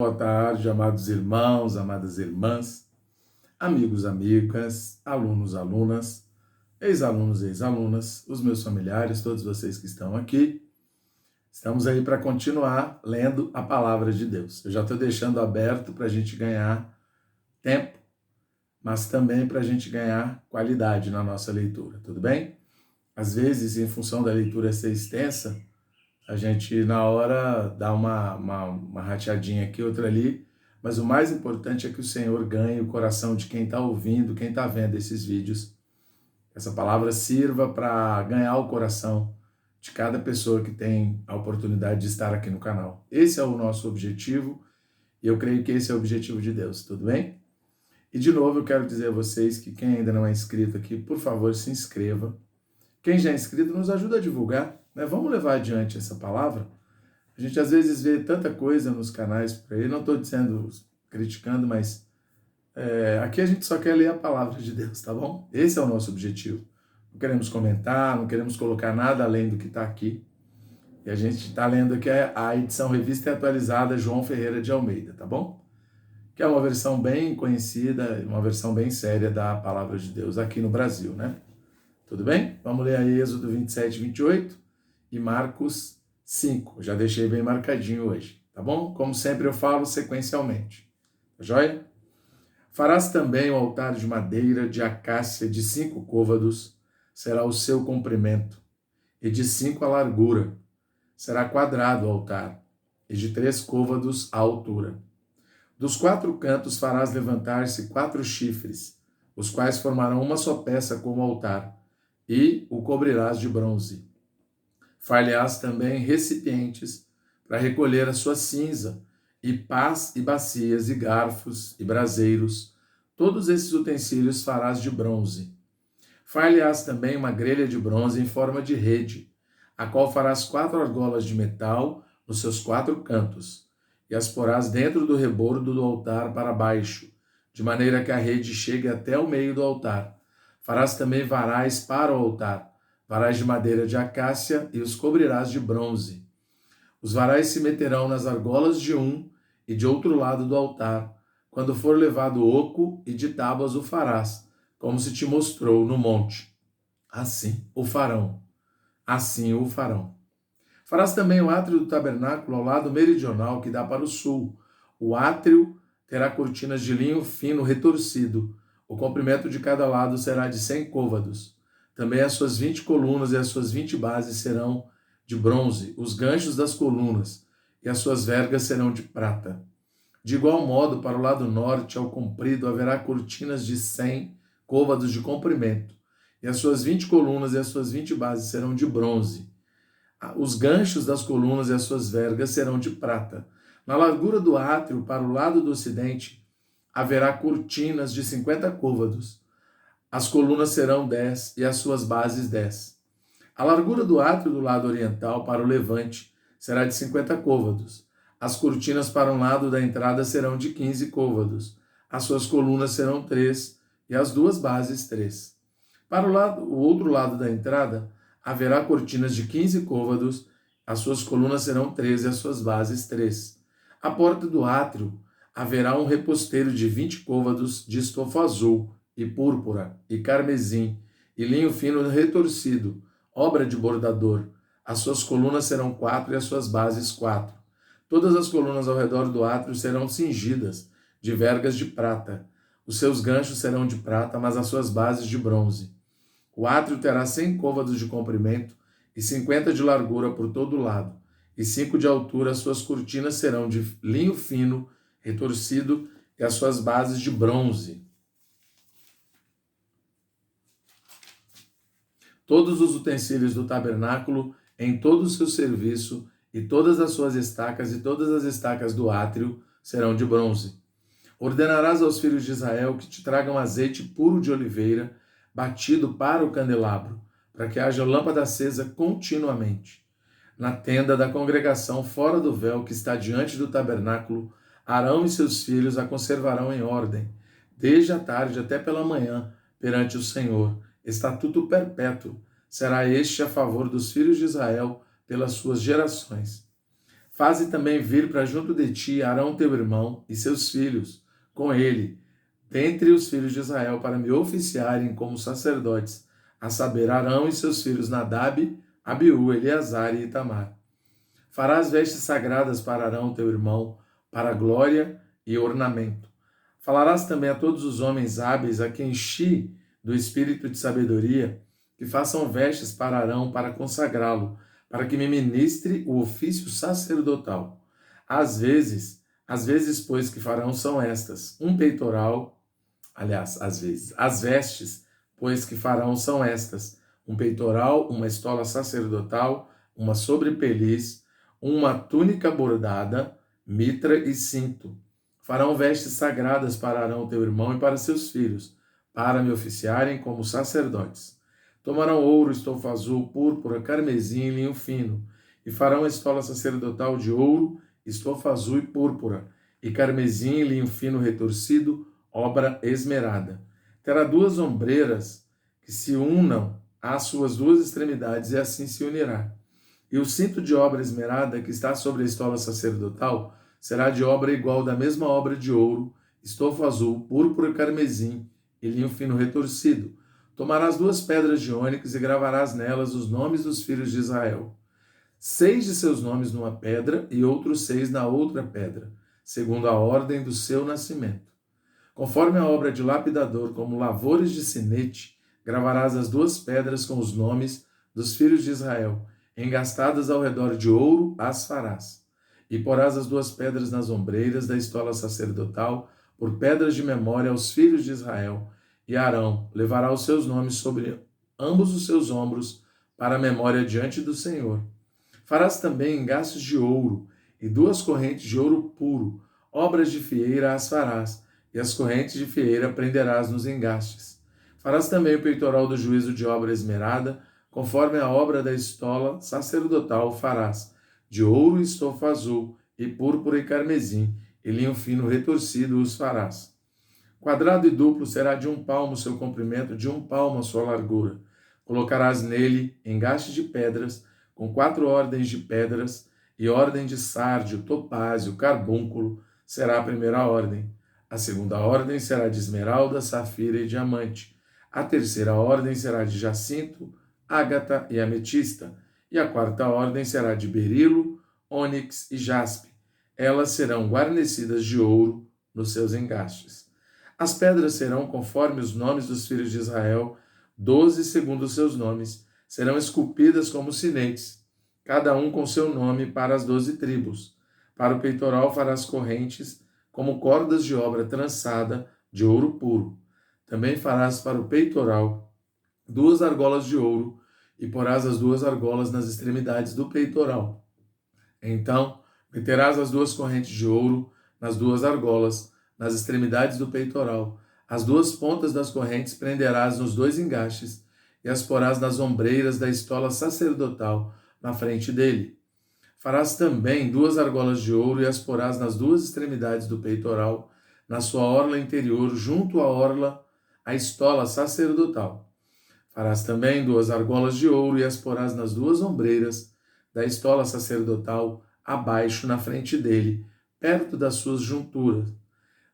Boa tarde, amados irmãos, amadas irmãs, amigos, amigas, alunos, alunas, ex-alunos, ex-alunas, os meus familiares, todos vocês que estão aqui. Estamos aí para continuar lendo a palavra de Deus. Eu já estou deixando aberto para a gente ganhar tempo, mas também para a gente ganhar qualidade na nossa leitura, tudo bem? Às vezes, em função da leitura ser extensa, a gente, na hora, dá uma rateadinha aqui, outra ali, mas o mais importante é que o Senhor ganhe o coração de quem está ouvindo, quem está vendo esses vídeos. Essa palavra sirva para ganhar o coração de cada pessoa que tem a oportunidade de estar aqui no canal. Esse é o nosso objetivo e eu creio que esse é o objetivo de Deus, tudo bem? E de novo eu quero dizer a vocês que quem ainda não é inscrito aqui, por favor, se inscreva. Quem já é inscrito nos ajuda a divulgar, né? Vamos levar adiante essa palavra. A gente às vezes vê tanta coisa nos canais por aí, não estou dizendo, criticando, mas aqui a gente só quer ler a palavra de Deus, tá bom? Esse é o nosso objetivo. Não queremos comentar, não queremos colocar nada além do que está aqui. E a gente está lendo aqui a edição revista e atualizada João Ferreira de Almeida, tá bom? Que é uma versão bem conhecida, uma versão bem séria da palavra de Deus aqui no Brasil, né? Tudo bem? Vamos ler aí Êxodo 27, 28 e Marcos 5. Já deixei bem marcadinho hoje, tá bom? Como sempre eu falo sequencialmente. Tá joia? Farás também o altar de madeira de acácia de 5 côvados, será o seu comprimento, e de 5 a largura. Será quadrado o altar, e de 3 côvados a altura. Dos 4 cantos farás levantar-se 4 chifres, os quais formarão uma só peça como altar, e o cobrirás de bronze. Far-lhe-ás também recipientes para recolher a sua cinza, e pás e bacias, e garfos, e braseiros. Todos esses utensílios farás de bronze. Far-lhe-ás também uma grelha de bronze em forma de rede, a qual farás 4 argolas de metal nos seus 4 cantos, e as porás dentro do rebordo do altar para baixo, de maneira que a rede chegue até o meio do altar. Farás também varais para o altar, varais de madeira de acácia, e os cobrirás de bronze. Os varais se meterão nas argolas de um e de outro lado do altar, quando for levado oco, e de tábuas o farás, como se te mostrou no monte. Assim o farão. Assim o farão. Farás também o átrio do tabernáculo ao lado meridional, que dá para o sul. O átrio terá cortinas de linho fino retorcido. O comprimento de cada lado será de 100 côvados. Também as suas 20 colunas e as suas 20 bases serão de bronze, os ganchos das colunas e as suas vergas serão de prata. De igual modo, para o lado norte, ao comprido, haverá cortinas de 100 côvados de comprimento, e as suas 20 colunas e as suas 20 bases serão de bronze. Os ganchos das colunas e as suas vergas serão de prata. Na largura do átrio, para o lado do ocidente, haverá cortinas de 50 côvados. As colunas serão 10 e as suas bases 10. A largura do átrio do lado oriental, para o levante, será de 50 côvados. As cortinas para um lado da entrada serão de 15 côvados. As suas colunas serão 3 e as duas bases 3. Para o outro lado da entrada, haverá cortinas de 15 côvados, as suas colunas serão 3 e as suas bases 3. À porta do átrio haverá um reposteiro de 20 côvados de estofo azul, e púrpura, e carmesim, e linho fino retorcido, obra de bordador. As suas colunas serão 4 e as suas bases 4. Todas as colunas ao redor do átrio serão cingidas de vergas de prata. Os seus ganchos serão de prata, mas as suas bases de bronze. O átrio terá 100 côvados de comprimento e 50 de largura por todo lado, e 5 de altura. As suas cortinas serão de linho fino, retorcido, e as suas bases de bronze. Todos os utensílios do tabernáculo, em todo o seu serviço, e todas as suas estacas e todas as estacas do átrio serão de bronze. Ordenarás aos filhos de Israel que te tragam azeite puro de oliveira, batido para o candelabro, para que haja lâmpada acesa continuamente. Na tenda da congregação, fora do véu que está diante do tabernáculo, Arão e seus filhos a conservarão em ordem, desde a tarde até pela manhã, perante o Senhor. Estatuto perpétuo será este a favor dos filhos de Israel pelas suas gerações. Faze também vir para junto de ti Arão teu irmão e seus filhos, com ele, dentre os filhos de Israel, para me oficiarem como sacerdotes, a saber, Arão e seus filhos Nadab, Abiú, Eleazar e Itamar. Farás vestes sagradas para Arão teu irmão, para glória e ornamento. Falarás também a todos os homens hábeis a quem enchi do espírito de sabedoria, que façam vestes para Arão para consagrá-lo, para que me ministre o ofício sacerdotal. Às vezes, pois, que farão são estas: um peitoral, as vestes, pois, que farão são estas: um peitoral, uma estola sacerdotal, uma sobrepeliz, uma túnica bordada, mitra e cinto. Farão vestes sagradas para Arão teu irmão e para seus filhos, para me oficiarem como sacerdotes. Tomarão ouro, estofa azul, púrpura, carmesim e linho fino, e farão a estola sacerdotal de ouro, estofa azul e púrpura, e carmesim e linho fino retorcido, obra esmerada. Terá 2 ombreiras que se unam às suas 2 extremidades, e assim se unirá. E o cinto de obra esmerada que está sobre a estola sacerdotal será de obra igual da mesma obra de ouro, estofa azul, púrpura e carmesim, e linho fino retorcido. Tomarás 2 pedras de ônix e gravarás nelas os nomes dos filhos de Israel. 6 de seus nomes numa pedra e outros 6 na outra pedra, segundo a ordem do seu nascimento. Conforme a obra de lapidador, como lavores de sinete, gravarás as 2 pedras com os nomes dos filhos de Israel. Engastadas ao redor de ouro as farás. E porás as 2 pedras nas ombreiras da estola sacerdotal, por pedras de memória aos filhos de Israel. E Arão levará os seus nomes sobre ambos os seus ombros, para a memória diante do Senhor. Farás também engastes de ouro, e 2 correntes de ouro puro, obras de fieira as farás, e as correntes de fieira prenderás nos engastes. Farás também o peitoral do juízo de obra esmerada, conforme a obra da estola sacerdotal farás, de ouro e estofa azul, e púrpura e carmesim, e linho fino retorcido os farás. Quadrado e duplo será de 1 palmo o seu comprimento, de 1 palmo a sua largura. Colocarás nele engaste de pedras, com 4 ordens de pedras, e ordem de sárdio, topázio, carbúnculo será a primeira ordem. A segunda ordem será de esmeralda, safira e diamante. A terceira ordem será de jacinto, ágata e ametista. E a 4ª ordem será de berilo, ônix e jaspe. Elas serão guarnecidas de ouro nos seus engastes. As pedras serão conforme os nomes dos filhos de Israel, 12 segundo os seus nomes, serão esculpidas como sinetes, cada um com seu nome para as 12 tribos. Para o peitoral farás correntes como cordas de obra trançada de ouro puro. Também farás para o peitoral 2 argolas de ouro, e porás as 2 argolas nas extremidades do peitoral. Então, meterás as 2 correntes de ouro nas 2 argolas, nas extremidades do peitoral. As 2 pontas das correntes prenderás nos 2 engastes, e as porás nas ombreiras da estola sacerdotal, na frente dele. Farás também 2 argolas de ouro, e as porás nas 2 extremidades do peitoral, na sua orla interior, junto à orla, a estola sacerdotal. Farás também 2 argolas de ouro, e as porás nas 2 ombreiras da estola sacerdotal, abaixo, na frente dele, perto das suas junturas,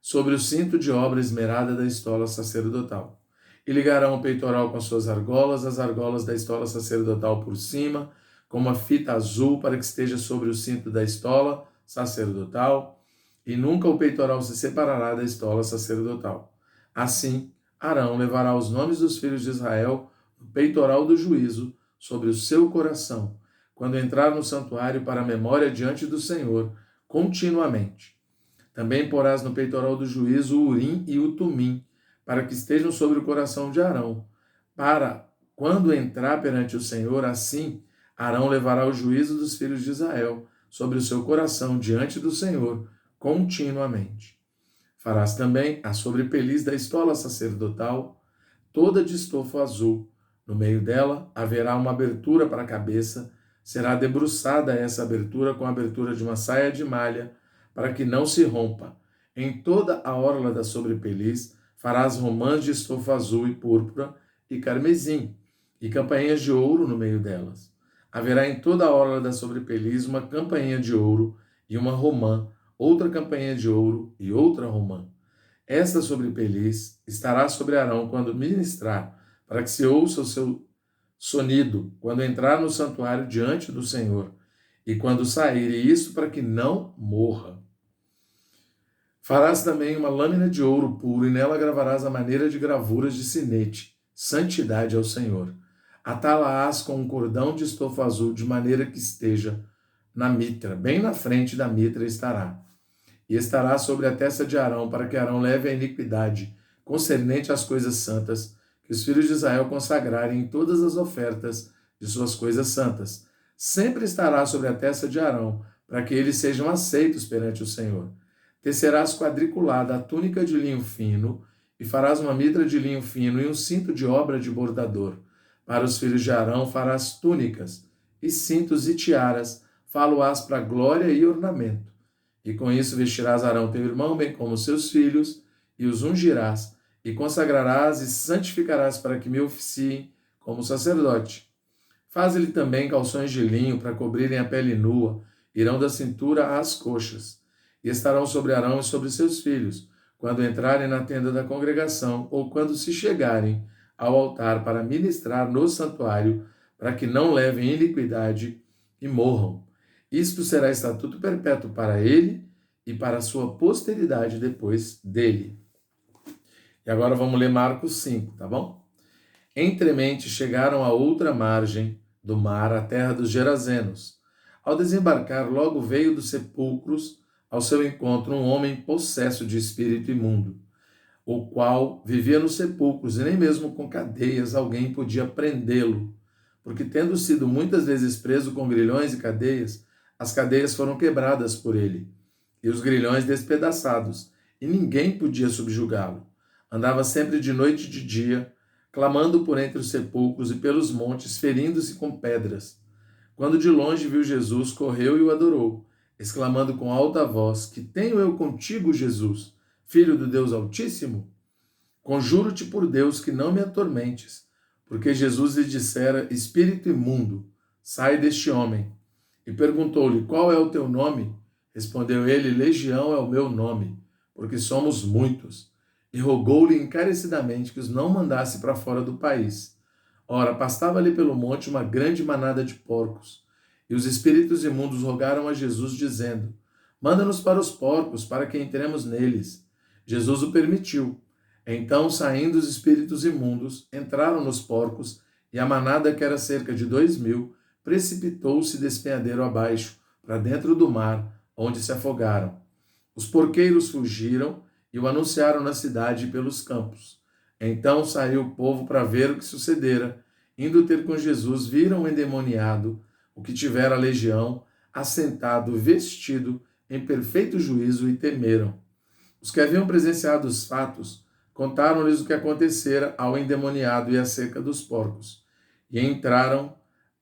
sobre o cinto de obra esmerada da estola sacerdotal. E ligarão o peitoral com as suas argolas, as argolas da estola sacerdotal por cima, com uma fita azul para que esteja sobre o cinto da estola sacerdotal, e nunca o peitoral se separará da estola sacerdotal. Assim, Arão levará os nomes dos filhos de Israel no peitoral do juízo sobre o seu coração, quando entrar no santuário para a memória diante do Senhor, continuamente. Também porás no peitoral do juízo o Urim e o Tumim, para que estejam sobre o coração de Arão, para, quando entrar perante o Senhor, assim, Arão levará o juízo dos filhos de Israel sobre o seu coração diante do Senhor, continuamente. Farás também a sobrepeliz da estola sacerdotal, toda de estofo azul. No meio dela haverá uma abertura para a cabeça, será debruçada essa abertura com a abertura de uma saia de malha, para que não se rompa. Em toda a orla da sobrepeliz farás romãs de estofo azul e púrpura e carmesim, e campainhas de ouro no meio delas. Haverá em toda a orla da sobrepeliz uma campainha de ouro e uma romã, outra campainha de ouro e outra romã. Esta sobrepeliz estará sobre Arão quando ministrar, para que se ouça o seu sonido quando entrar no santuário diante do Senhor, e quando sair, e isso para que não morra. Farás também uma lâmina de ouro puro, e nela gravarás a maneira de gravuras de sinete, santidade ao Senhor. Atá-la-ás com um cordão de estofo azul, de maneira que esteja na mitra, bem na frente da mitra estará. E estará sobre a testa de Arão, para que Arão leve a iniquidade concernente às coisas santas, que os filhos de Israel consagrarem em todas as ofertas de suas coisas santas. Sempre estará sobre a testa de Arão, para que eles sejam aceitos perante o Senhor. Tecerás quadriculada a túnica de linho fino, e farás uma mitra de linho fino e um cinto de obra de bordador. Para os filhos de Arão farás túnicas, e cintos e tiaras, fá-lo-ás para glória e ornamento. E com isso vestirás Arão teu irmão, bem como seus filhos, e os ungirás, e consagrarás e santificarás para que me oficiem como sacerdote. Faz-lhe também calções de linho para cobrirem a pele nua, irão da cintura às coxas, e estarão sobre Arão e sobre seus filhos, quando entrarem na tenda da congregação, ou quando se chegarem ao altar para ministrar no santuário, para que não levem iniquidade e morram. Isto será estatuto perpétuo para ele e para a sua posteridade depois dele. E agora vamos ler Marcos 5, tá bom? Entremente chegaram à outra margem do mar, a terra dos Gerazenos. Ao desembarcar, logo veio dos sepulcros ao seu encontro um homem possesso de espírito imundo, o qual vivia nos sepulcros, e nem mesmo com cadeias alguém podia prendê-lo, porque tendo sido muitas vezes preso com grilhões e cadeias, as cadeias foram quebradas por ele, e os grilhões despedaçados, e ninguém podia subjugá-lo. Andava sempre de noite e de dia, clamando por entre os sepulcros e pelos montes, ferindo-se com pedras. Quando de longe viu Jesus, correu e o adorou, exclamando com alta voz: Que tenho eu contigo, Jesus, Filho do Deus Altíssimo? Conjuro-te por Deus que não me atormentes, porque Jesus lhe dissera: Espírito imundo, sai deste homem. E perguntou-lhe: Qual é o teu nome? Respondeu ele: Legião é o meu nome, porque somos muitos. E rogou-lhe encarecidamente que os não mandasse para fora do país. Ora, pastava-lhe pelo monte uma grande manada de porcos. E os espíritos imundos rogaram a Jesus, dizendo: Manda-nos para os porcos, para que entremos neles. Jesus o permitiu. Então, saindo os espíritos imundos, entraram nos porcos, e a manada, que era cerca de 2.000, precipitou-se despenhadeiro abaixo, para dentro do mar, onde se afogaram. Os porqueiros fugiram e o anunciaram na cidade e pelos campos. Então saiu o povo para ver o que sucedera. Indo ter com Jesus, viram o endemoniado, o que tivera a legião, assentado, vestido, em perfeito juízo, e temeram. Os que haviam presenciado os fatos contaram-lhes o que acontecera ao endemoniado e acerca dos porcos, e entraram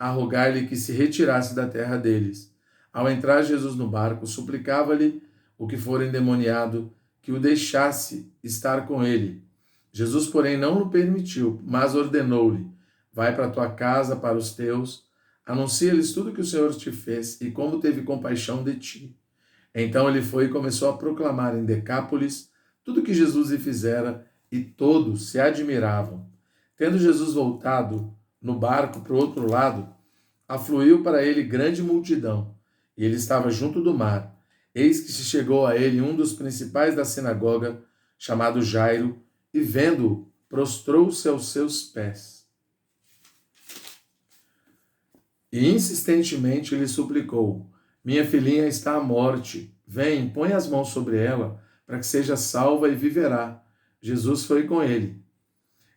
a rogar-lhe que se retirasse da terra deles. Ao entrar Jesus no barco, suplicava-lhe o que fora endemoniado que o deixasse estar com ele. Jesus, porém, não o permitiu, mas ordenou-lhe: Vai para a tua casa, para os teus, anuncia-lhes tudo que o Senhor te fez e como teve compaixão de ti. Então ele foi e começou a proclamar em Decápolis tudo que Jesus lhe fizera, e todos se admiravam. Tendo Jesus voltado no barco para o outro lado, afluiu para ele grande multidão, e ele estava junto do mar. Eis que se chegou a ele um dos principais da sinagoga, chamado Jairo, e vendo-o, prostrou-se aos seus pés. E insistentemente lhe suplicou: Minha filhinha está à morte. Vem, põe as mãos sobre ela, para que seja salva e viverá. Jesus foi com ele.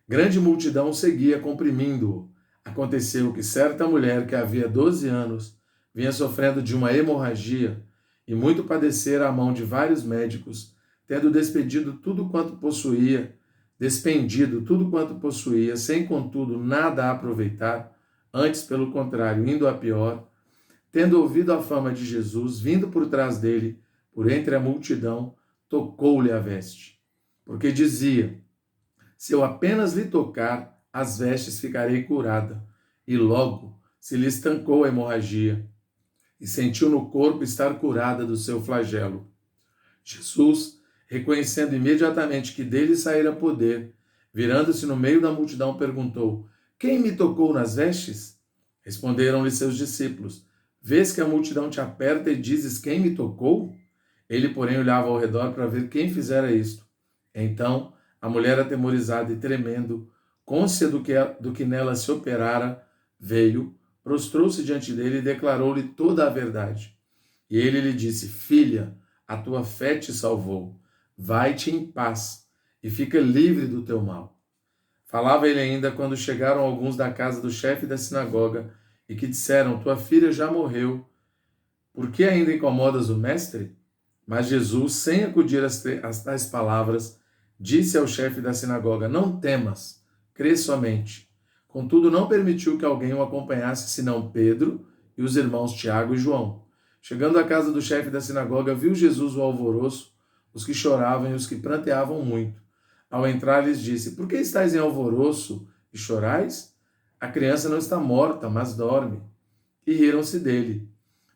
Grande multidão seguia, comprimindo-o. Aconteceu que certa mulher, que havia 12 anos, vinha sofrendo de uma hemorragia, e muito padecera à mão de vários médicos, tendo despendido tudo quanto possuía, sem contudo nada a aproveitar, antes pelo contrário, indo a pior. Tendo ouvido a fama de Jesus, vindo por trás dele, por entre a multidão, tocou-lhe a veste, porque dizia: Se eu apenas lhe tocar as vestes, ficarei curada. E logo se lhe estancou a hemorragia e sentiu no corpo estar curada do seu flagelo. Jesus, reconhecendo imediatamente que dele saíra poder, virando-se no meio da multidão, perguntou: Quem me tocou nas vestes? Responderam-lhe seus discípulos: Vês que a multidão te aperta e dizes: Quem me tocou? Ele, porém, olhava ao redor para ver quem fizera isto. Então, a mulher, atemorizada e tremendo, cônscia do que nela se operara, veio, prostrou-se diante dele e declarou-lhe toda a verdade. E ele lhe disse: Filha, a tua fé te salvou. Vai-te em paz e fica livre do teu mal. Falava ele ainda quando chegaram alguns da casa do chefe da sinagoga e que disseram: Tua filha já morreu. Por que ainda incomodas o mestre? Mas Jesus, sem acudir às tais palavras, disse ao chefe da sinagoga: Não temas, crê somente. Contudo, não permitiu que alguém o acompanhasse senão Pedro e os irmãos Tiago e João. Chegando à casa do chefe da sinagoga, viu Jesus o alvoroço, os que choravam e os que pranteavam muito. Ao entrar, lhes disse: Por que estáis em alvoroço e chorais? A criança não está morta, mas dorme. E riram-se dele.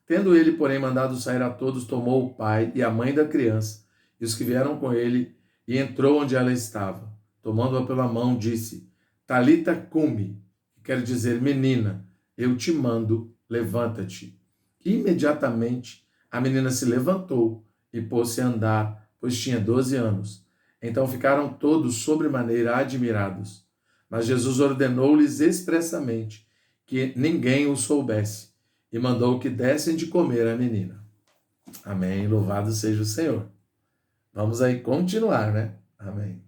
Tendo ele, porém, mandado sair a todos, tomou o pai e a mãe da criança e os que vieram com ele, e entrou onde ela estava. Tomando-a pela mão, disse: Talita cumi, que quer dizer: Menina, eu te mando, levanta-te. Imediatamente a menina se levantou e pôs-se a andar, pois tinha 12 anos. Então ficaram todos sobremaneira admirados. Mas Jesus ordenou-lhes expressamente que ninguém o soubesse e mandou que dessem de comer à menina. Amém. Louvado seja o Senhor. Vamos aí continuar, né? Amém.